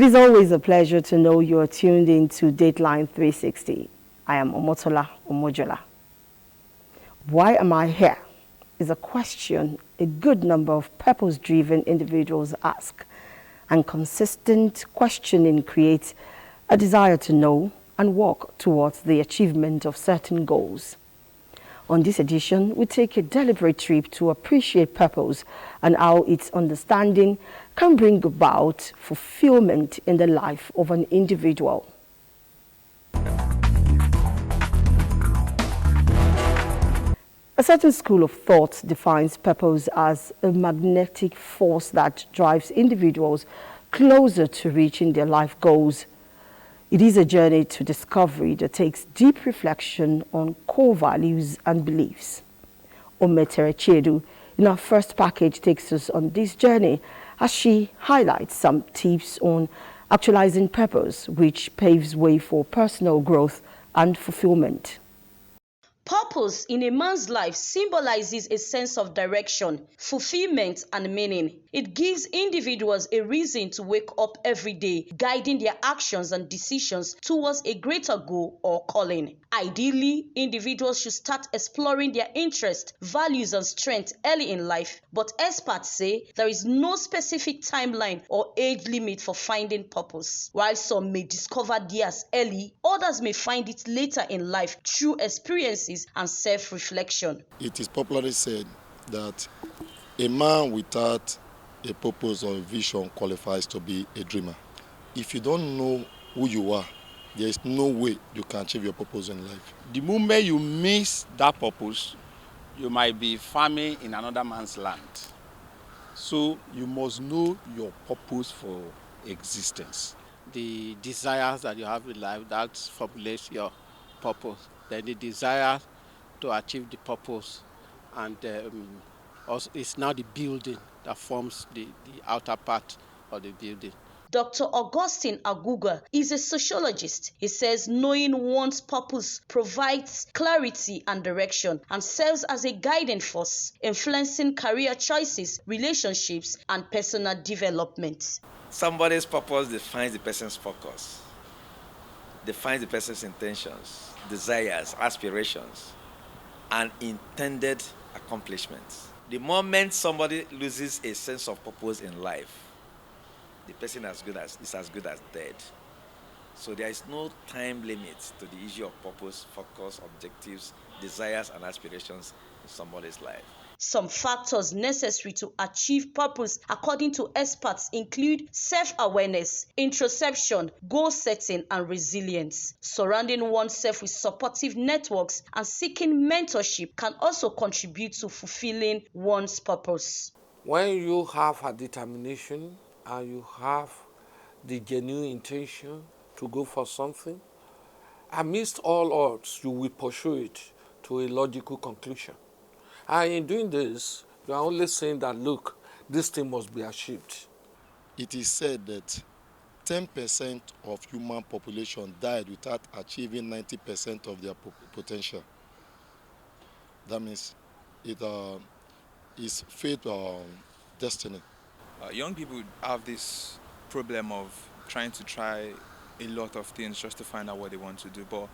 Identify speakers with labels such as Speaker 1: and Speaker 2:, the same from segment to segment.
Speaker 1: It is always a pleasure to know you are tuned in to Dateline 360. I am Omotola Omojola. Why am I here? Is a question a good number of purpose-driven individuals ask, and consistent questioning creates a desire to know and work towards the achievement of certain goals. On this edition, we take a deliberate trip to appreciate purpose and how its understanding can bring about fulfillment in the life of an individual. A certain school of thought defines purpose as a magnetic force that drives individuals closer to reaching their life goals. It is a journey to discovery that takes deep reflection on core values and beliefs. Ometere Chiedu, in our first package, takes us on this journey as she highlights some tips on actualizing purpose, which paves way for personal growth and fulfillment.
Speaker 2: Purpose in a man's life symbolizes a sense of direction, fulfillment, and meaning. It gives individuals a reason to wake up every day, guiding their actions and decisions towards a greater goal or calling. Ideally, individuals should start exploring their interests, values, and strengths early in life, but experts say there is no specific timeline or age limit for finding purpose. While some may discover theirs early, others may find it later in life through experiences and self-reflection.
Speaker 3: It is popularly said that a man without a purpose or a vision qualifies to be a dreamer. If you don't know who you are, there is no way you can achieve your purpose in life.
Speaker 4: The moment you miss that purpose, you might be farming in another man's land. So you must know your purpose for existence.
Speaker 5: The desires that you have in life, that formulates your purpose. Then the desire to achieve the purpose, and also it's now the building that forms the outer part of the building.
Speaker 2: Dr. Augustine Aguga is a sociologist. He says knowing one's purpose provides clarity and direction and serves as a guiding force, influencing career choices, relationships, and personal development.
Speaker 6: Somebody's purpose defines the person's focus, defines the person's intentions, desires, aspirations, and intended accomplishments. The moment somebody loses a sense of purpose in life, the person is as good as dead. So there is no time limit to the issue of purpose, focus, objectives, desires, and aspirations in somebody's life.
Speaker 2: Some factors necessary to achieve purpose, according to experts, include self-awareness, introspection, goal setting, and resilience. Surrounding oneself with supportive networks and seeking mentorship can also contribute to fulfilling one's purpose.
Speaker 7: When you have a determination and you have the genuine intention to go for something, amidst all odds, you will pursue it to a logical conclusion. And in doing this, you are only saying that, look, this thing must be achieved.
Speaker 3: It is said that 10% of human population died without achieving 90% of their potential. That means it is fate or destiny.
Speaker 8: Young people have this problem of trying to try a lot of things just to find out what they want to do. But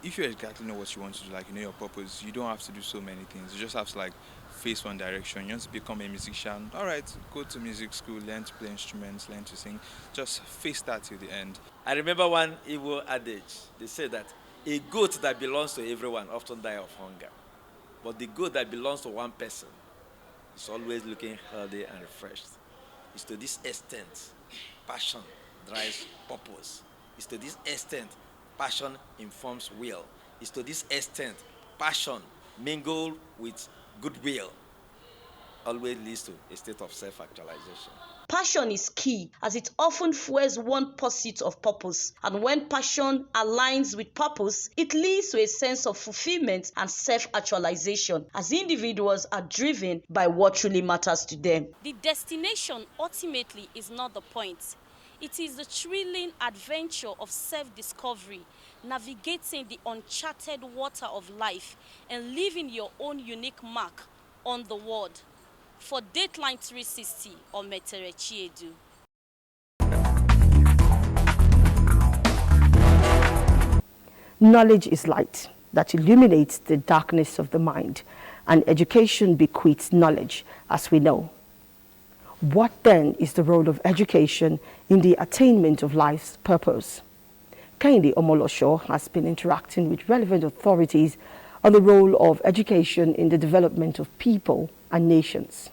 Speaker 8: if you exactly know what you want to do, like you know your purpose, you don't have to do so many things. You just have to like face one direction. You want to become a musician, all right, go to music school, learn to play instruments, learn to sing. Just face that till the end.
Speaker 6: I remember one Igbo adage. They say that a goat that belongs to everyone often dies of hunger. But the goat that belongs to one person is always looking healthy and refreshed. It's to this extent passion drives purpose. It's to this extent passion informs will. It's to this extent passion mingled with goodwill always leads to a state of self-actualization.
Speaker 2: Passion is key as it often fuels one's pursuit of purpose. And when passion aligns with purpose, it leads to a sense of fulfillment and self-actualization as individuals are driven by what truly matters to them.
Speaker 9: The destination ultimately is not the point. It is the thrilling adventure of self-discovery, navigating the uncharted water of life and leaving your own unique mark on the world. For Dateline 360, Ometere Chiedu.
Speaker 1: Knowledge is light that illuminates the darkness of the mind, and education bequeaths knowledge, as we know. What then is the role of education in the attainment of life's purpose? Kehinde Omolosho has been interacting with relevant authorities on the role of education in the development of people and nations.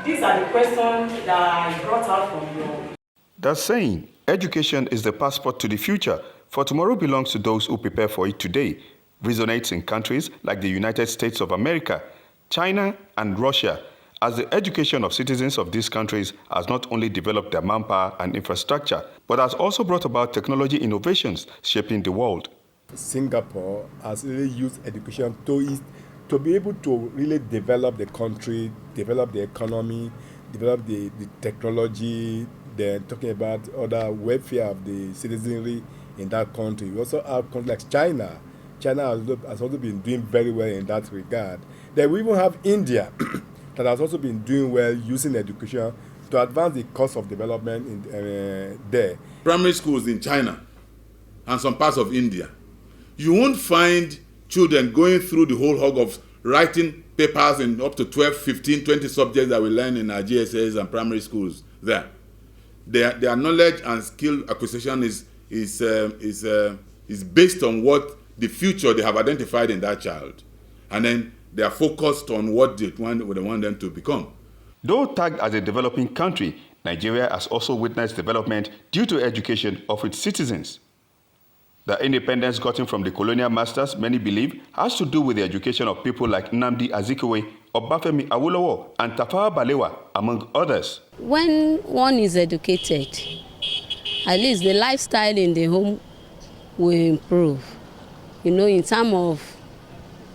Speaker 10: These are the questions that I brought out from your...
Speaker 11: The saying, education is the passport to the future, for tomorrow belongs to those who prepare for it today, resonates in countries like the United States of America, China, and Russia, as the education of citizens of these countries has not only developed their manpower and infrastructure, but has also brought about technology innovations shaping the world.
Speaker 12: Singapore has really used education to be able to really develop the country, develop the economy, develop the technology. They're talking about other welfare of the citizenry in that country. We also have countries like China. China has also been doing very well in that regard. Then we even have India that has also been doing well using education to advance the cost of development there.
Speaker 13: Primary schools in China and some parts of India, you won't find children going through the whole hog of writing papers in up to 12, 15, 20 subjects that we learn in our GSS and primary schools there. Their knowledge and skill acquisition is based on what the future they have identified in that child. And then they are focused on what they want them to become.
Speaker 11: Though tagged as a developing country, Nigeria has also witnessed development due to education of its citizens. The independence gotten from the colonial masters, many believe, has to do with the education of people like Nnamdi Azikiwe, Obafemi Awolowo, and Tafawa Balewa, among others.
Speaker 14: When one is educated, at least the lifestyle in the home will improve. You know, in terms of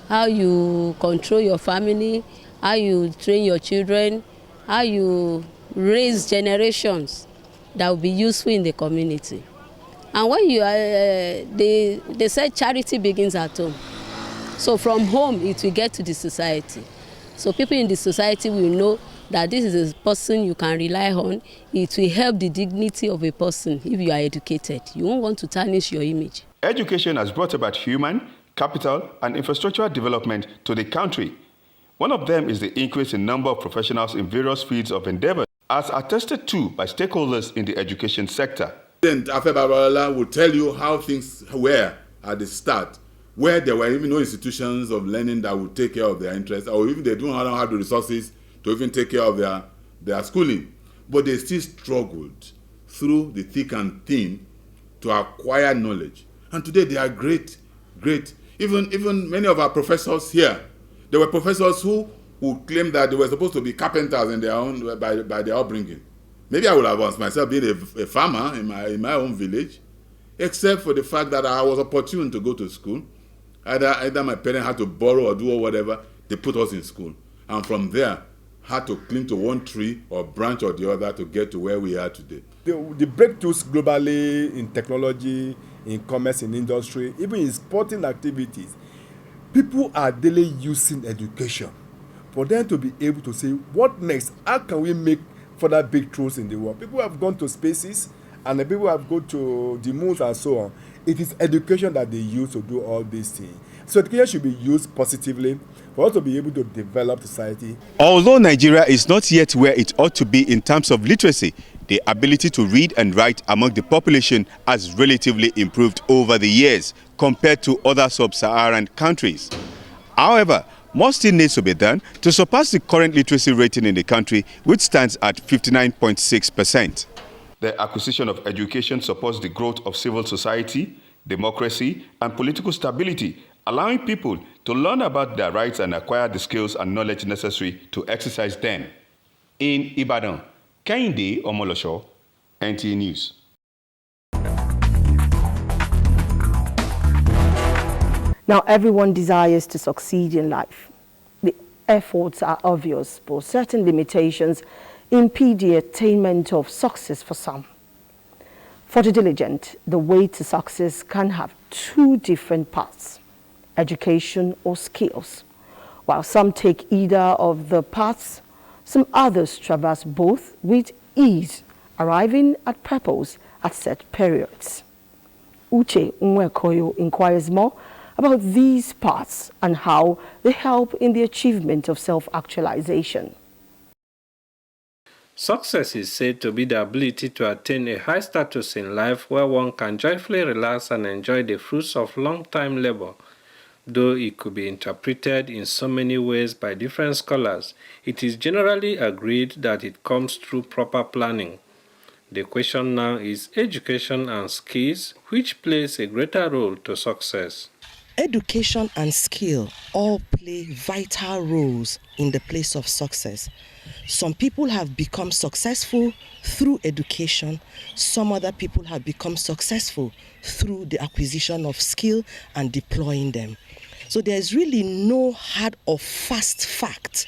Speaker 14: how you control your family, how you train your children, how you raise generations that will be useful in the community. And when you they say charity begins at home. So from home, it will get to the society. So people in the society will know that this is a person you can rely on. It will help the dignity of a person if you are educated. You won't want to tarnish your image.
Speaker 11: Education has brought about human, capital, and infrastructural development to the country. One of them is the increase in number of professionals in various fields of endeavor, as attested to by stakeholders in the education sector.
Speaker 13: President Afe Babalola will tell you how things were at the start, where there were even no institutions of learning that would take care of their interests, or even they don't have the resources to even take care of their schooling. But they still struggled through the thick and thin to acquire knowledge. And today they are great. Even many of our professors here, there were professors who claimed that they were supposed to be carpenters in their own by their upbringing. Maybe I would have once myself been a farmer in my own village, except for the fact that I was opportune to go to school. Either my parents had to borrow or do or whatever, they put us in school. And from there, had to cling to one tree or branch or the other to get to where we are today.
Speaker 12: The breakthroughs globally in technology, in commerce, in industry, even in sporting activities, people are daily using education for them to be able to say, what next? How can we make further breakthroughs in the world? People have gone to spaces and the people have gone to the moons and so on. It is education that they use to do all these things. So education should be used positively for us to be able to develop society.
Speaker 15: Although Nigeria is not yet where it ought to be in terms of literacy, the ability to read and write among the population has relatively improved over the years compared to other sub-Saharan countries. However, more still needs to be done to surpass the current literacy rating in the country, which stands at 59.6%.
Speaker 11: The acquisition of education supports the growth of civil society, democracy, and political stability, allowing people to learn about their rights and acquire the skills and knowledge necessary to exercise them. In Ibadan, Kehinde Omolosho, NTA News.
Speaker 1: Now, everyone desires to succeed in life. The efforts are obvious, but certain limitations impede the attainment of success for some. For the diligent, the way to success can have two different paths, education or skills. While some take either of the paths, some others traverse both with ease, arriving at purpose at set periods. Uche Nwekoyo inquires more about these paths and how they help in the achievement of self-actualization.
Speaker 16: Success is said to be the ability to attain a high status in life where one can joyfully relax and enjoy the fruits of long-time labor. Though it could be interpreted in so many ways by different scholars, it is generally agreed that it comes through proper planning. The question now is education and skills, which plays a greater role to success.
Speaker 17: Education and skill all play vital roles in the place of success. Some people have become successful through education. Some other people have become successful through the acquisition of skill and deploying them. So there's really no hard or fast fact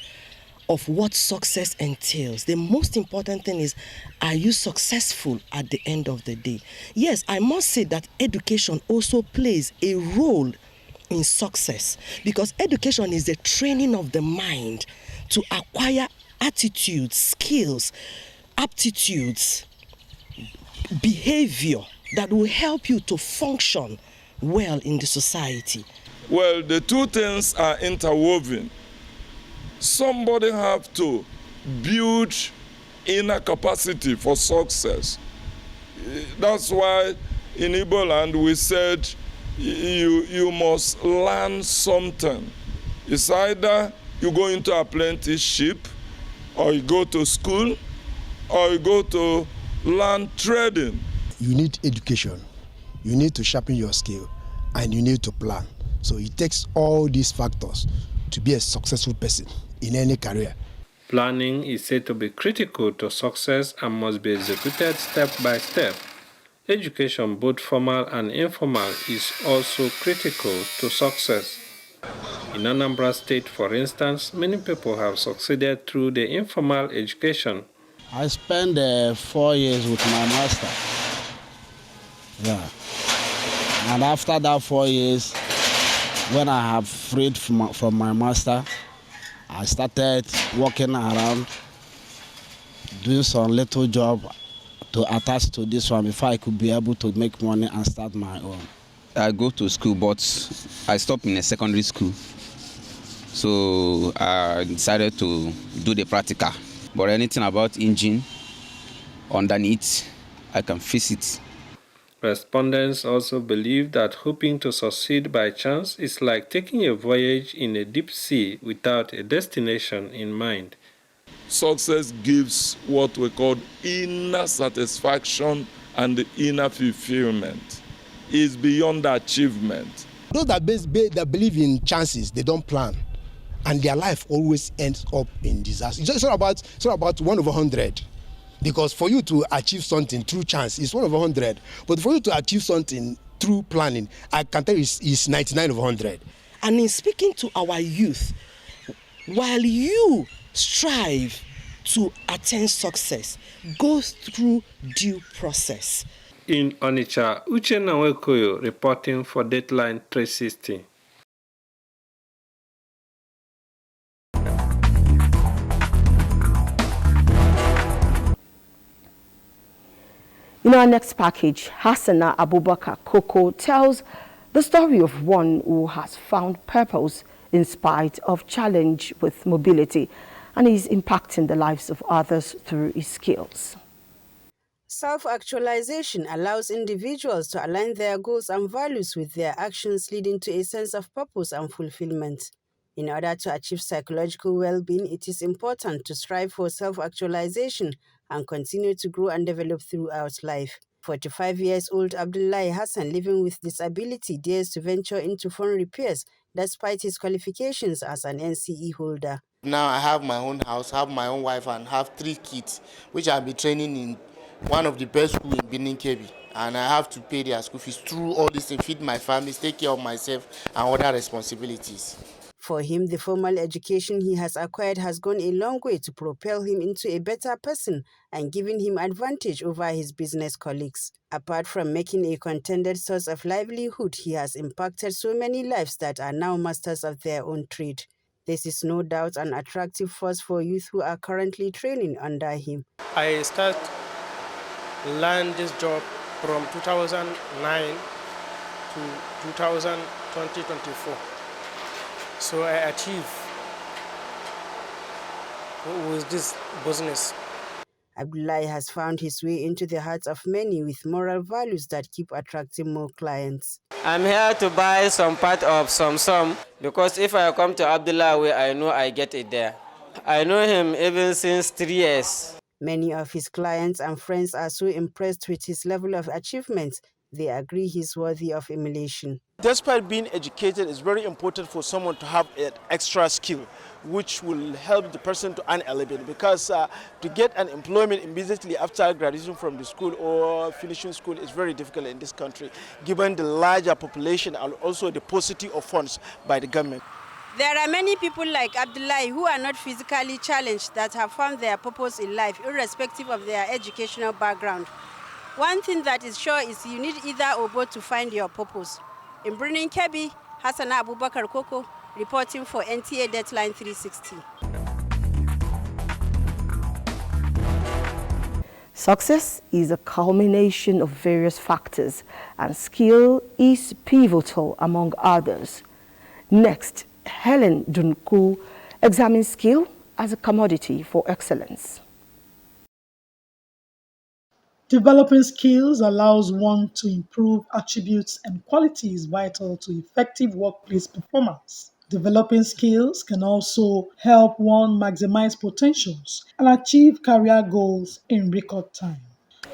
Speaker 17: of what success entails. The most important thing is, are you successful at the end of the day? Yes, I must say that education also plays a role in success, because education is the training of the mind to acquire attitudes, skills, aptitudes, behavior that will help you to function well in the society.
Speaker 18: Well, the two things are interwoven. Somebody have to build inner capacity for success. That's why in Igbo land we said you must learn something. It's either you go into apprenticeship, or you go to school, or you go to learn trading.
Speaker 19: You need education, you need to sharpen your skill, and you need to plan. So it takes all these factors to be a successful person in any career.
Speaker 16: Planning is said to be critical to success and must be executed step by step. Education, both formal and informal, is also critical to success. In Anambra State, for instance, many people have succeeded through the informal education.
Speaker 20: I spent 4 years with my master. Yeah. And after that 4 years, when I have freed from my master, I started walking around, doing some little job to attach to this one before I could be able to make money and start my own.
Speaker 21: I go to school, but I stopped in a secondary school. So I decided to do the practical. But anything about engine, underneath, I can fix it.
Speaker 16: Respondents also believe that hoping to succeed by chance is like taking a voyage in a deep sea without a destination in mind.
Speaker 18: Success gives what we call inner satisfaction and inner fulfillment. It's beyond achievement.
Speaker 19: Those that believe in chances, they don't plan, and their life always ends up in disaster. It's not about 1 over 100, because for you to achieve something through chance is 1 over 100, but for you to achieve something through planning, I can tell you is 99 over 100.
Speaker 17: And in speaking to our youth, while you strive to attain success, go through due process.
Speaker 16: In Onitsha, Uche Nwekoyo reporting for Dateline 360.
Speaker 1: In our next package, Hassana Abubakar Koko tells the story of one who has found purpose in spite of challenge with mobility and is impacting the lives of others through his skills.
Speaker 22: Self-actualization allows individuals to align their goals and values with their actions, leading to a sense of purpose and fulfillment. In order to achieve psychological well-being, it is important to strive for self-actualization and continue to grow and develop throughout life. 45-year-old Abdullahi Hassan, living with disability, dares to venture into phone repairs despite his qualifications as an NCE holder.
Speaker 23: Now I have my own house, have my own wife, and have 3 kids, which I'll be training in one of the best schools in Benin Kebbi. And I have to pay their school fees through all this and feed my family, take care of myself, and other responsibilities.
Speaker 22: For him, the formal education he has acquired has gone a long way to propel him into a better person and giving him advantage over his business colleagues. Apart from making a contended source of livelihood, he has impacted so many lives that are now masters of their own trade. This is no doubt an attractive force for youth who are currently training under him.
Speaker 24: I learned this job from 2009
Speaker 4: to 2024. So I achieve with this business.
Speaker 22: Abdullahi has found his way into the hearts of many with moral values that keep attracting more clients.
Speaker 5: I'm here to buy some part of some because if I come to Abdullahi, I know I get it there. I know him even since 3 years.
Speaker 22: Many of his clients and friends are so impressed with his level of achievement, they agree he's worthy of emulation.
Speaker 7: Despite being educated, it's very important for someone to have an extra skill, which will help the person to earn a living. Because to get an employment immediately after graduation from the school or finishing school is very difficult in this country, given the larger population and also the paucity of funds by the government.
Speaker 22: There are many people like Abdullahi who are not physically challenged that have found their purpose in life, irrespective of their educational background. One thing that is sure is you need either or both to find your purpose. In Birnin Kebbi, Hassana Abubakar Koko, reporting for NTA Dateline 360.
Speaker 1: Success is a culmination of various factors, and skill is pivotal among others. Next, Helen Dunku examines skill as a commodity for excellence.
Speaker 24: Developing skills allows one to improve attributes and qualities vital to effective workplace performance. Developing skills can also help one maximize potentials and achieve career goals in record time.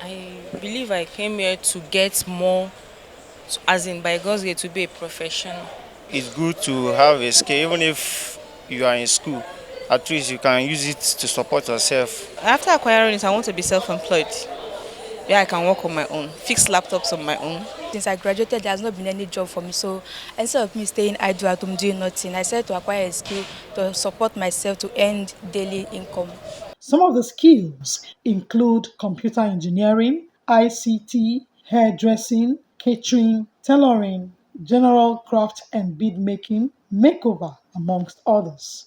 Speaker 25: I believe I came here to get more, as in by God's grace, to be a professional.
Speaker 26: It's good to have a skill, even if you are in school. At least you can use it to support yourself.
Speaker 25: After acquiring it, I want to be self-employed. Yeah, I can work on my own, fix laptops on my own.
Speaker 27: Since I graduated, there has not been any job for me. So instead of me staying idle at home doing nothing, I decided to acquire a skill to support myself to earn daily income.
Speaker 24: Some of the skills include computer engineering, ICT, hairdressing, catering, tailoring, general craft and bead making, makeover, amongst others.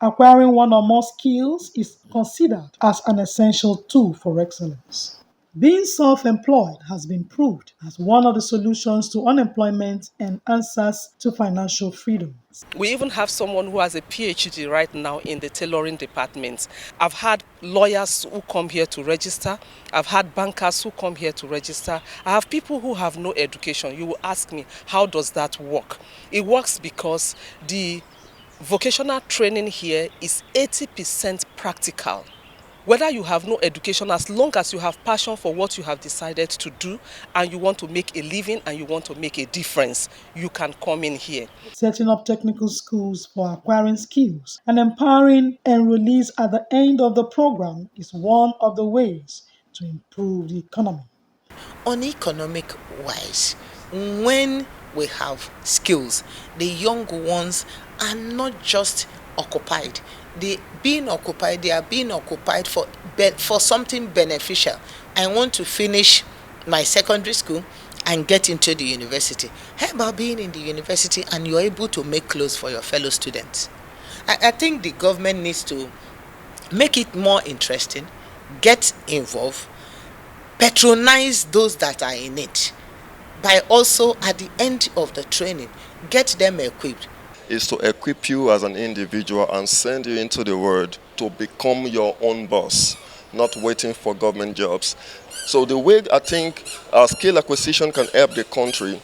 Speaker 24: Acquiring one or more skills is considered as an essential tool for excellence. Being self-employed has been proved as one of the solutions to unemployment and answers to financial freedom.
Speaker 28: We even have someone who has a PhD right now in the tailoring department. I've had lawyers who come here to register. I've had bankers who come here to register. I have people who have no education. You will ask me, how does that work? It works because the vocational training here is 80% practical. Whether you have no education, as long as you have passion for what you have decided to do and you want to make a living and you want to make a difference, you can come in here.
Speaker 24: Setting up technical schools for acquiring skills and empowering enrollees at the end of the program is one of the ways to improve the economy.
Speaker 29: On economic wise, when we have skills, the young ones are not just occupied. They are being occupied for something beneficial. I want to finish my secondary school and get into the university. How about being in the university and you're able to make clothes for your fellow students? I think the government needs to make it more interesting, get involved, patronize those that are in it, by also at the end of the training, get them equipped.
Speaker 30: Is to equip you as an individual and send you into the world to become your own boss, not waiting for government jobs. So the way I think skill acquisition can help the country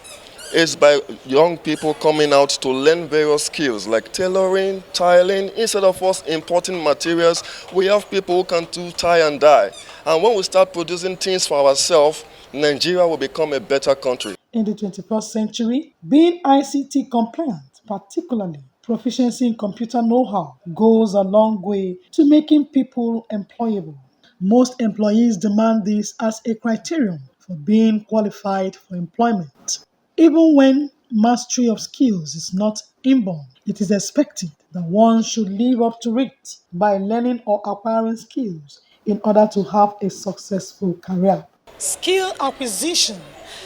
Speaker 30: is by young people coming out to learn various skills like tailoring, tiling. Instead of us importing materials, we have people who can do tie and dye. And when we start producing things for ourselves, Nigeria will become a better country.
Speaker 24: In the 21st century, being ICT compliant, particularly proficiency in computer know-how, goes a long way to making people employable. Most employees demand this as a criterion for being qualified for employment. Even when mastery of skills is not inborn, it is expected that one should live up to it by learning or acquiring skills in order to have a successful career.
Speaker 31: Skill acquisition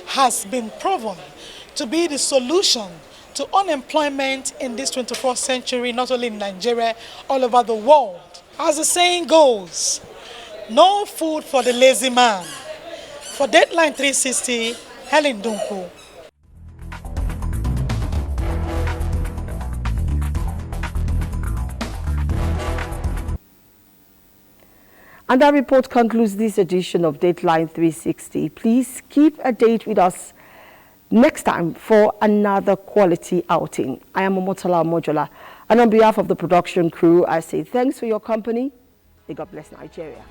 Speaker 31: has been proven to be the solution
Speaker 24: to unemployment in this 21st century, not only in Nigeria, all over the world. As the saying goes, no food for the lazy man. For Dateline 360, Helen Dunku.
Speaker 1: And that report concludes this edition of Dateline 360. Please keep a date with us next time for another quality outing. I am Omotola Omojola, and on behalf of the production crew, I say thanks for your company. May God bless Nigeria.